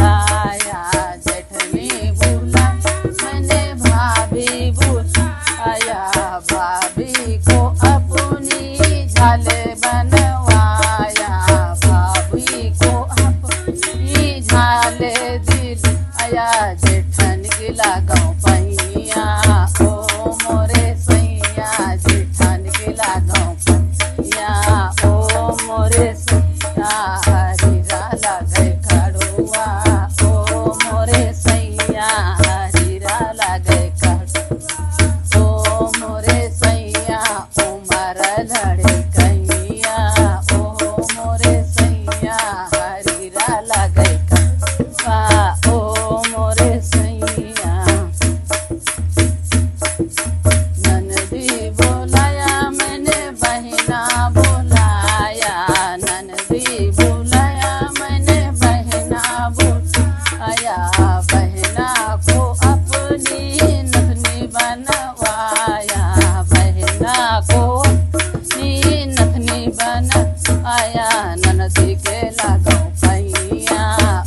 बुलाया, जेठनी बुला मैंने भाभी बुलाया, भाभी को अपनी झाले बनवाया, भाभी को अपनी झाले दिलाया, जेठन की लगाऊं पैया ओ मोरे सैया, जेठन की लगाऊं पैया ओ मोरे सैया, हरीरा लगे खड़ुआ ओ मोरे सैया, हरीरा लगे खड़ुआ ओ मोरे सैया, उमर लड़े कैया ओ मोरे सैया, हरीरा लगे खड़ुआ ओ मोरे सैया। ननदी बुलाया मैंने बहिना बुलाया, ननदी बुलाया मैंने बहिना बुलाया, बहिना को अपनी नथनी बनवाया, बहिना को अपनी नथनी बनवाया, ननदी के लगाऊं पैया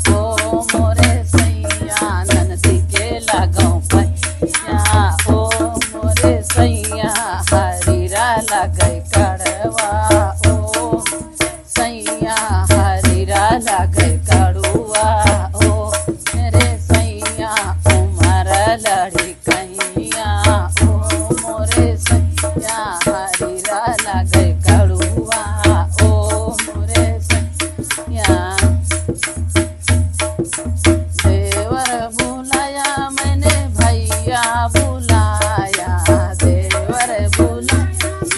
ओ मोरे सैया, ननदी के लगाऊं पैया ओ मोरे सैया, हरीरा लगे कड़वा ओ सैया, हरीरा लगे कड़ुआ ओ मेरे सैया, उमर लड़ी कैया ओ मोरे सैया, हरीरा लगे कड़ुआ ओ मोरे सैया। देवर बुलाया मैंने भैया बुलाया, देवर बुला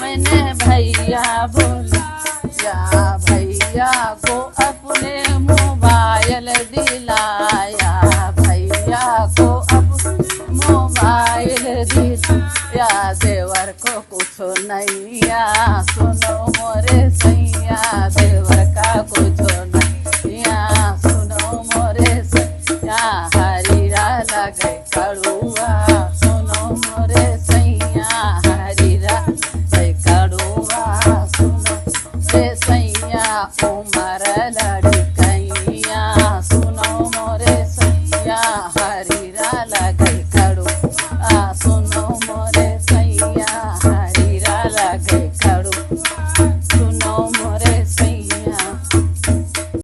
मैंने भैया बुलाया, भैया को अपने मोबाइल दिलाया, भैया को अपने मोबाइल दिलाया, देवर को कुछ नैया सुनो मोरे सैया, देवर का कुछ नैया सुनो मोरे सैया, हरीरा लगे कड़ुआ सुनो मोरे सैया, हरीरा लगे कड़ुआ सुनो मोरे सैया, उमर लड़ी कैया सुनो मोरे सैया।